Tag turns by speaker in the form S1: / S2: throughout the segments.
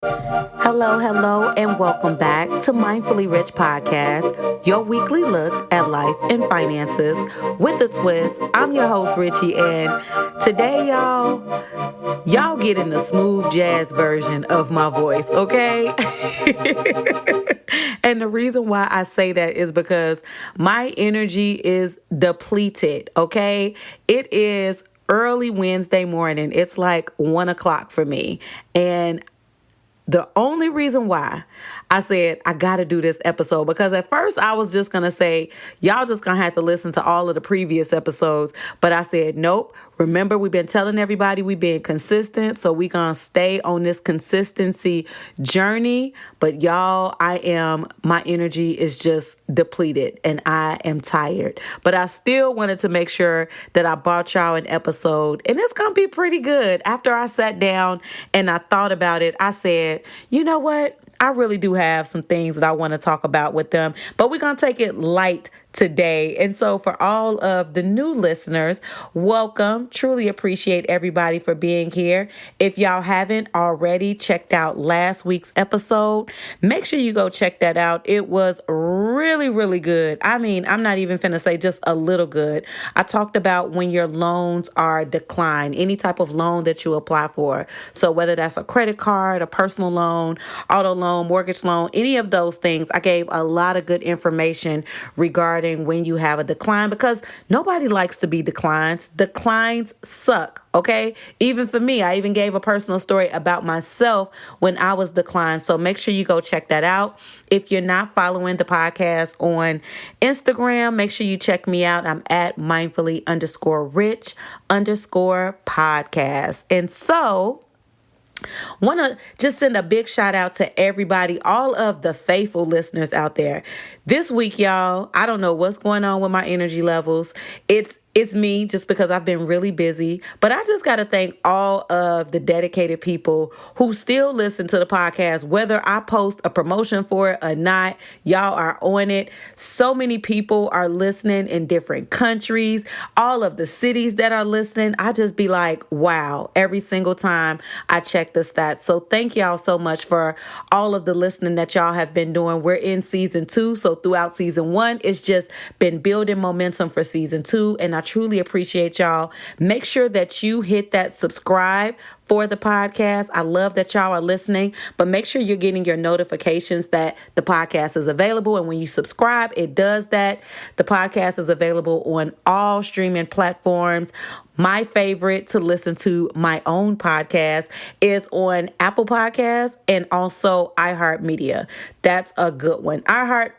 S1: Hello, and welcome back to Mindfully Rich Podcast, your weekly look at life and finances with a twist. I'm your host, Richie, and today, y'all getting the smooth jazz version of my voice, okay? And the reason why I say that is because my energy is depleted, okay? It is early Wednesday morning. It's like 1 o'clock for me. And the only reason why I said I got to do this episode, because at first I was just going to say, y'all just going to have to listen to all of the previous episodes. But I said, nope. Remember, we've been telling everybody we've been consistent. So we going to stay on this consistency journey. But y'all, my energy is just depleted and I am tired. But I still wanted to make sure that I brought y'all an episode. And it's going to be pretty good. After I sat down and I thought about it, I said, you know what? I really do have some things that I want to talk about with them, but we're going to take it light today. And so for all of the new listeners, welcome. Truly appreciate everybody for being here. If y'all haven't already checked out last week's episode, make sure you go check that out. It was really, really good. I mean, I'm not even finna say just a little good. I talked about when your loans are declined, any type of loan that you apply for. So whether that's a credit card, a personal loan, auto loan, mortgage loan, any of those things, I gave a lot of good information regarding when you have a decline, because nobody likes to be declined. Declines suck, okay? Even for me, I even gave a personal story about myself when I was declined. So make sure you go check that out. If you're not following the podcast on Instagram, make sure you check me out. I'm at mindfully_rich_podcast. And so want to just send a big shout out to everybody, all of the faithful listeners out there. This week, y'all, I don't know what's going on with my energy levels. It's me, just because I've been really busy, but I just got to thank all of the dedicated people who still listen to the podcast, whether I post a promotion for it or not. Y'all are on it. So many people are listening in different countries, all of the cities that are listening. I just be like, wow, every single time I check the stats. So thank y'all so much for all of the listening that y'all have been doing. We're in season 2. So throughout season 1, it's just been building momentum for season 2. And I truly appreciate y'all. Make sure that you hit that subscribe for the podcast. I love that y'all are listening, but make sure you're getting your notifications that the podcast is available. And when you subscribe, it does that. The podcast is available on all streaming platforms. My favorite to listen to my own podcast is on Apple Podcasts and also iHeartMedia. That's a good one. I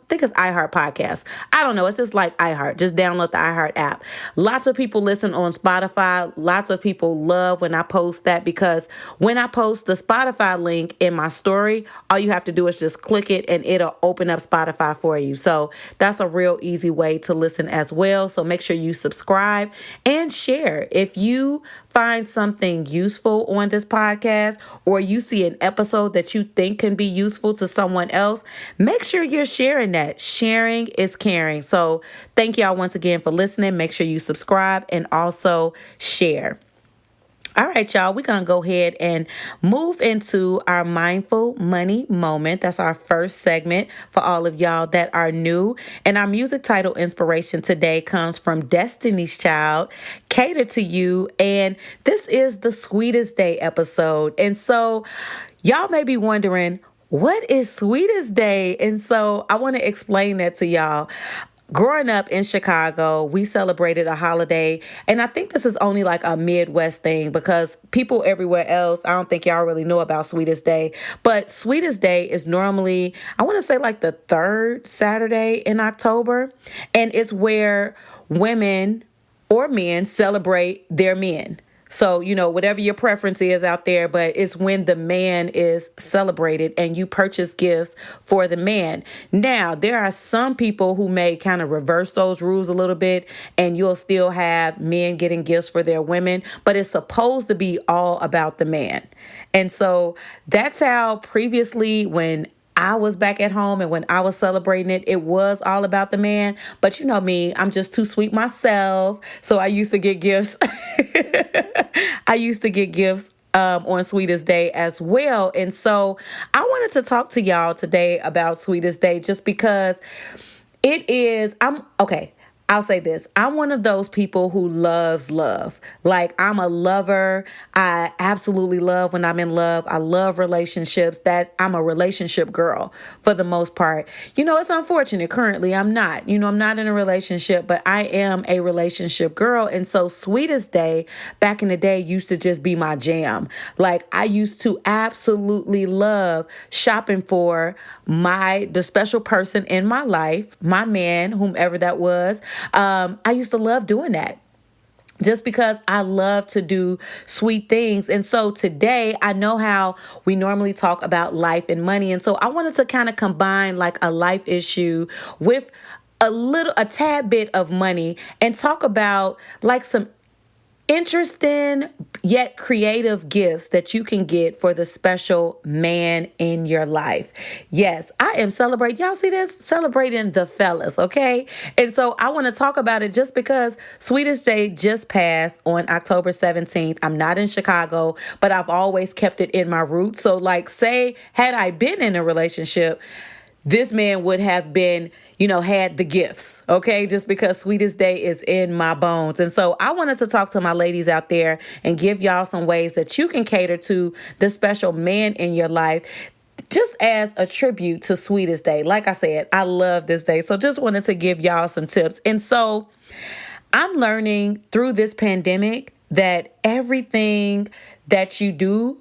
S1: think it's iHeart Podcast. I don't know. It's just like iHeart. Just download the iHeart app. Lots of people listen on Spotify. Lots of people love when I post that, because when I post the Spotify link in my story, all you have to do is just click it and it'll open up Spotify for you. So that's a real easy way to listen as well. So make sure you subscribe and share. If you find something useful on this podcast, or you see an episode that you think can be useful to someone else, make sure you're sharing that. Sharing is caring. So thank y'all once again for listening. Make sure you subscribe and also share. All right, y'all, we're going to go ahead and move into our mindful money moment. That's our first segment for all of y'all that are new. And our music title inspiration today comes from Destiny's Child, Cater to You. And this is the Sweetest Day episode. And so y'all may be wondering, what is Sweetest Day? And so I want to explain that to y'all. Growing up in Chicago, we celebrated a holiday, and I think this is only like a Midwest thing, because people everywhere else, I don't think y'all really know about Sweetest Day, but Sweetest Day is normally, I want to say like the third Saturday in October, and it's where women or men celebrate their men. So, whatever your preference is out there, but it's when the man is celebrated and you purchase gifts for the man. Now, there are some people who may kind of reverse those rules a little bit, and you'll still have men getting gifts for their women, but it's supposed to be all about the man. And so that's how previously, when I was back at home and when I was celebrating it, it was all about the man. But you know me, I'm just too sweet myself. So I used to get gifts. I used to get gifts on Sweetest Day as well. And so I wanted to talk to y'all today about Sweetest Day just because I'm okay. I'll say this. I'm one of those people who loves love. Like, I'm a lover. I absolutely love when I'm in love. I love relationships. That I'm a relationship girl for the most part. It's unfortunate. Currently, I'm not. I'm not in a relationship, but I am a relationship girl. And so Sweetest Day back in the day used to just be my jam. Like, I used to absolutely love shopping for the special person in my life, my man, whomever that was. I used to love doing that just because I love to do sweet things. And so today I know how we normally talk about life and money. And so I wanted to kind of combine like a life issue with a tad bit of money and talk about like some interesting yet creative gifts that you can get for the special man in your life. Yes, I am celebrating. Y'all see this? Celebrating the fellas, okay? And so I want to talk about it just because Sweetest Day just passed on October 17th. I'm not in Chicago, but I've always kept it in my roots. So like, say, had I been in a relationship, this man would have been, had the gifts, okay? Just because Sweetest Day is in my bones. And so I wanted to talk to my ladies out there and give y'all some ways that you can cater to the special man in your life just as a tribute to Sweetest Day. Like I said, I love this day. So just wanted to give y'all some tips. And so I'm learning through this pandemic that everything that you do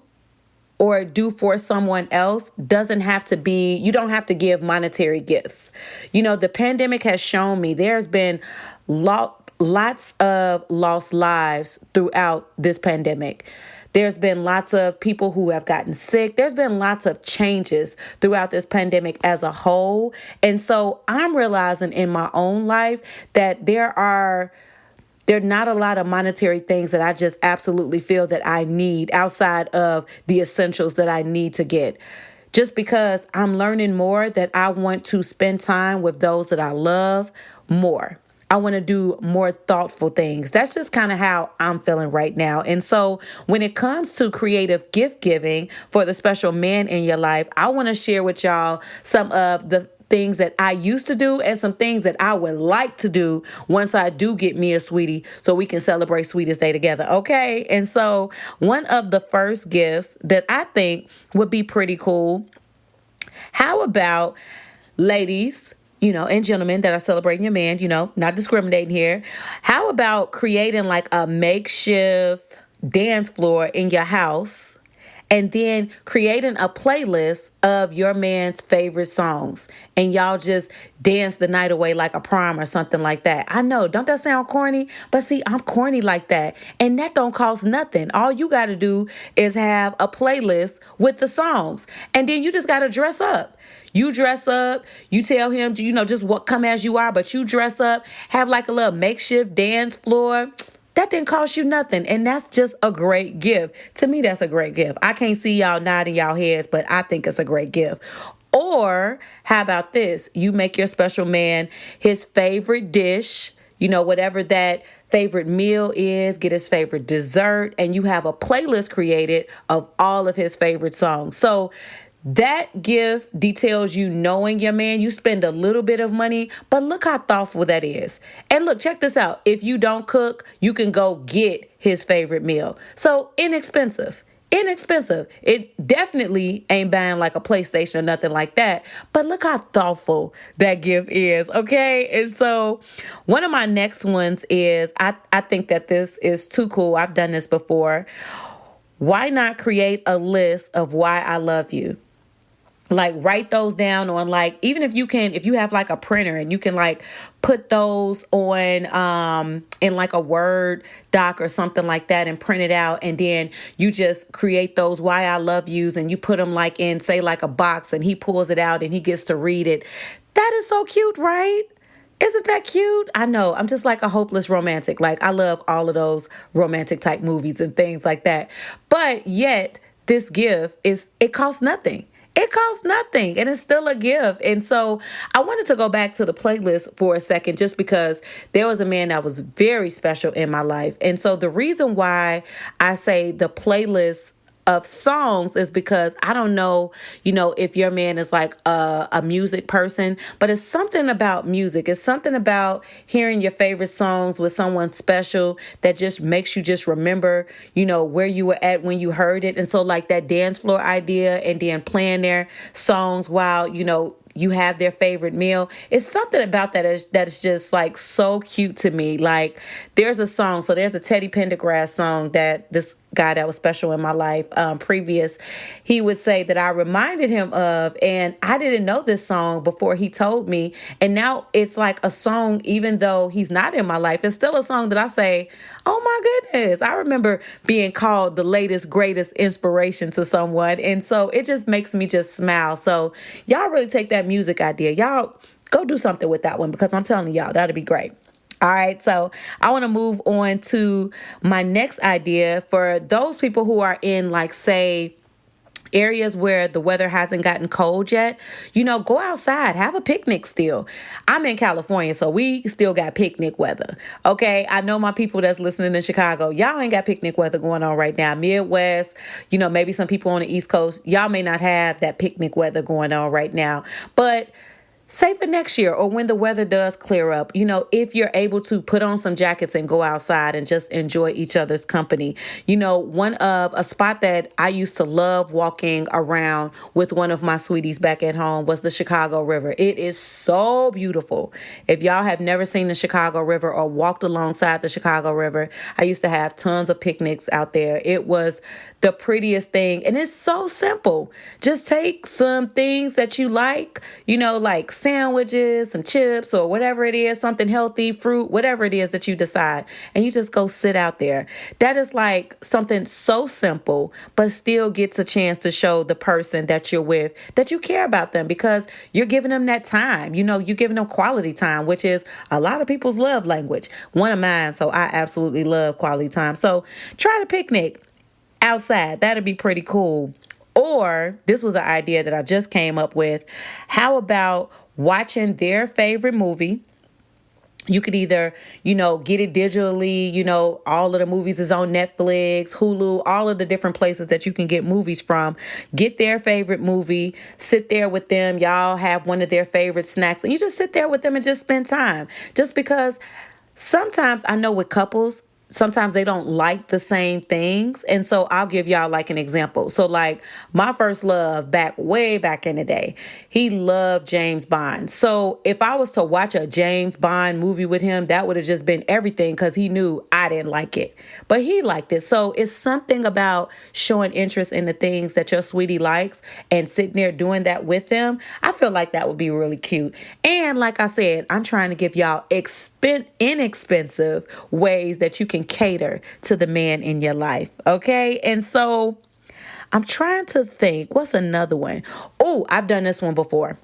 S1: or do for someone else doesn't have to be, you don't have to give monetary gifts. The pandemic has shown me there's been lots of lost lives throughout this pandemic. There's been lots of people who have gotten sick. There's been lots of changes throughout this pandemic as a whole. And so I'm realizing in my own life that there are not a lot of monetary things that I just absolutely feel that I need outside of the essentials that I need to get. Just because I'm learning more that I want to spend time with those that I love more. I want to do more thoughtful things. That's just kind of how I'm feeling right now. And so when it comes to creative gift giving for the special man in your life, I want to share with y'all some of the things that I used to do and some things that I would like to do once I do get me a sweetie so we can celebrate Sweetest Day together. Okay. And so one of the first gifts that I think would be pretty cool. How about ladies, and gentlemen that are celebrating your man, not discriminating here. How about creating like a makeshift dance floor in your house and then creating a playlist of your man's favorite songs and y'all just dance the night away like a prom or something like that. I know, don't that sound corny? But see, I'm corny like that. And that don't cost nothing. All you got to do is have a playlist with the songs. And then you just got to dress up. You dress up, you tell him, just come as you are, but you dress up, have like a little makeshift dance floor. That didn't cost you nothing. And that's just a great gift. To me, that's a great gift. I can't see y'all nodding y'all heads, but I think it's a great gift. Or how about this? You make your special man his favorite dish, whatever that favorite meal is, get his favorite dessert, and you have a playlist created of all of his favorite songs. So that gift details you knowing your man. You spend a little bit of money, but look how thoughtful that is. And look, check this out. If you don't cook, you can go get his favorite meal. So inexpensive. It definitely ain't buying like a PlayStation or nothing like that. But look how thoughtful that gift is. Okay. And so one of my next ones is, I think that this is too cool. I've done this before. Why not create a list of why I love you? Like write those down on like, even if you have like a printer and you can like put those on in like a Word doc or something like that and print it out. And then you just create those why I love yous and you put them like in, say like a box, and he pulls it out and he gets to read it. That is so cute, right? Isn't that cute? I know. I'm just like a hopeless romantic. Like I love all of those romantic type movies and things like that. But yet this gift it costs nothing. It costs nothing and it's still a gift. And so I wanted to go back to the playlist for a second, just because there was a man that was very special in my life. And so the reason why I say the playlist of songs is because I don't know, if your man is like a music person, but it's something about music. It's something about hearing your favorite songs with someone special that just makes you just remember, where you were at when you heard it. And so like that dance floor idea and then playing their songs while, you have their favorite meal. It's something about that is just like so cute to me. Like there's a song, so there's a Teddy Pendergrass song that this guy that was special in my life previous, he would say that I reminded him of, and I didn't know this song before he told me, and now it's like a song, even though he's not in my life, it's still a song that I say, oh my goodness, I remember being called the latest greatest inspiration to someone. And so it just makes me just smile. So y'all really take that music idea, y'all go do something with that one, because I'm telling y'all that'll be great. All right, so I want to move on to my next idea for those people who are in, like, say, areas where the weather hasn't gotten cold yet. Go outside, have a picnic still. I'm in California, so we still got picnic weather. Okay, I know my people that's listening in Chicago, y'all ain't got picnic weather going on right now. Midwest, maybe some people on the East Coast, y'all may not have that picnic weather going on right now. But say for next year, or when the weather does clear up, if you're able to put on some jackets and go outside and just enjoy each other's company. One of a spot that I used to love walking around with one of my sweeties back at home was the Chicago River. It is so beautiful. If y'all have never seen the Chicago River or walked alongside the Chicago River, I used to have tons of picnics out there. It was the prettiest thing. And it's so simple. Just take some things that you like, like sandwiches, some chips, or whatever it is, something healthy, fruit, whatever it is that you decide, and you just go sit out there. That is like something so simple, but still gets a chance to show the person that you're with that you care about them, because you're giving them that time. You're giving them quality time, which is a lot of people's love language. One of mine, so I absolutely love quality time. So try to picnic outside. That'd be pretty cool. Or this was an idea that I just came up with. How about watching their favorite movie? You could either, get it digitally, all of the movies is on Netflix, Hulu, all of the different places that you can get movies from. Get their favorite movie, sit there with them. Y'all have one of their favorite snacks, and you just sit there with them and just spend time. Just because sometimes I know with couples, sometimes they don't like the same things. And so I'll give y'all like an example. So like my first love way back in the day, he loved James Bond. So if I was to watch a James Bond movie with him, that would have just been everything, because he knew I didn't like it, but he liked it. So it's something about showing interest in the things that your sweetie likes and sitting there doing that with them. I feel like that would be really cute. And like I said, I'm trying to give y'all inexpensive ways that you can cater to the man in your life. Okay. And so I'm trying to think, what's another one? Oh, I've done this one before.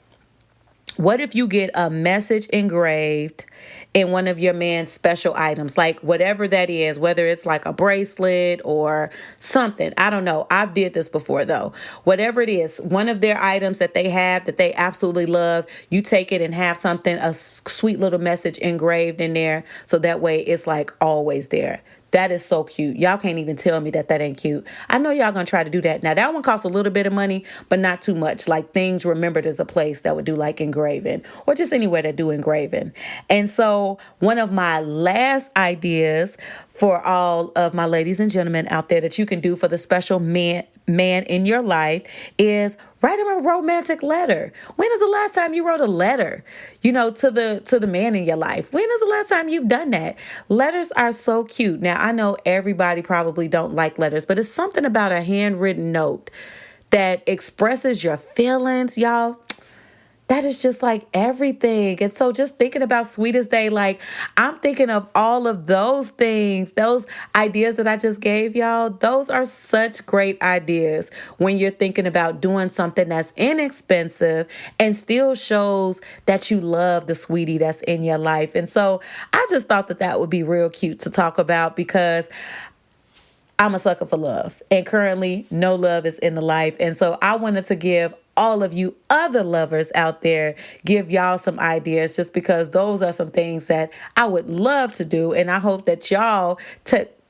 S1: What if you get a message engraved in one of your man's special items, like whatever that is, whether it's like a bracelet or something? I don't know. I've did this before though. Whatever it is, one of their items that they have that they absolutely love, you take it and have something, a sweet little message engraved in there. So that way it's like always there. That is so cute. Y'all can't even tell me that ain't cute. I know y'all gonna try to do that. Now that one costs a little bit of money, but not too much. Like Things Remembered is a place that would do like engraving, or just anywhere that do engraving. And so one of my last ideas for all of my ladies and gentlemen out there that you can do for the special man in your life is write him a romantic letter. When is the last time you wrote a letter, to the man in your life? When is the last time you've done that? Letters are so cute. Now, I know everybody probably don't like letters, but it's something about a handwritten note that expresses your feelings, y'all. That is just like everything. And so just thinking about Sweetest Day, like I'm thinking of all of those things, those ideas that I just gave y'all. Those are such great ideas when you're thinking about doing something that's inexpensive and still shows that you love the sweetie that's in your life. And so I just thought that would be real cute to talk about, because I'm a sucker for love, and currently no love is in the life. And so I wanted to give all of you other lovers out there, give y'all some ideas, just because those are some things that I would love to do. And I hope that y'all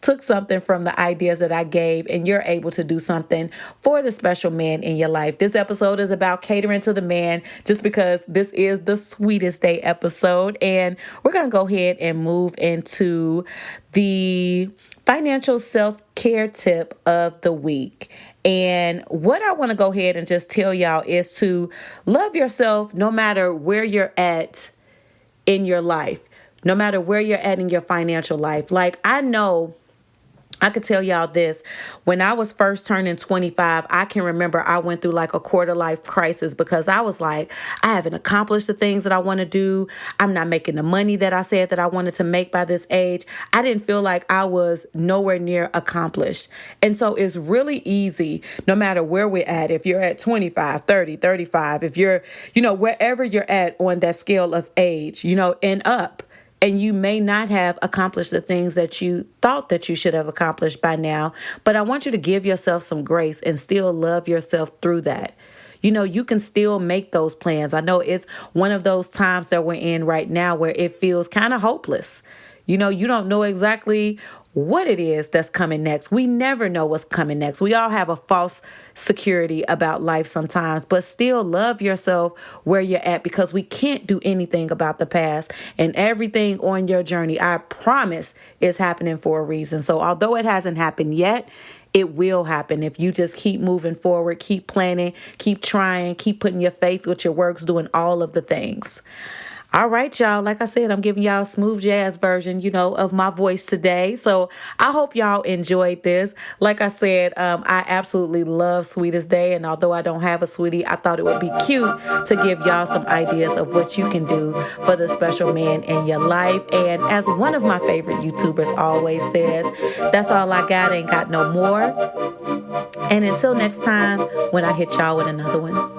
S1: took something from the ideas that I gave and you're able to do something for the special man in your life. This episode is about catering to the man just because this is the Sweetest Day episode. And we're going to go ahead and move into the financial self-care tip of the week. And what I want to go ahead and just tell y'all is to love yourself no matter where you're at in your life, no matter where you're at in your financial life. Like, I could tell y'all this. When I was first turning 25, I can remember I went through like a quarter life crisis because I was like, I haven't accomplished the things that I want to do. I'm not making the money that I said that I wanted to make by this age. I didn't feel like I was nowhere near accomplished. And so it's really easy, no matter where we're at, if you're at 25, 30, 35, if you're, wherever you're at on that scale of age, and up. And you may not have accomplished the things that you thought that you should have accomplished by now. But I want you to give yourself some grace and still love yourself through that. You can still make those plans. I know it's one of those times that we're in right now where it feels kind of hopeless. You don't know exactly what it is that's coming next. We never know what's coming next. We all have a false security about life sometimes, but still love yourself where you're at because we can't do anything about the past, and everything on your journey, I promise, is happening for a reason. So although it hasn't happened yet, it will happen if you just keep moving forward, keep planning, keep trying, keep putting your faith with your works, doing all of the things. All right, y'all. Like I said, I'm giving y'all a smooth jazz version, of my voice today. So I hope y'all enjoyed this. Like I said, I absolutely love Sweetest Day. And although I don't have a sweetie, I thought it would be cute to give y'all some ideas of what you can do for the special man in your life. And as one of my favorite YouTubers always says, that's all I got. Ain't got no more. And until next time, when I hit y'all with another one.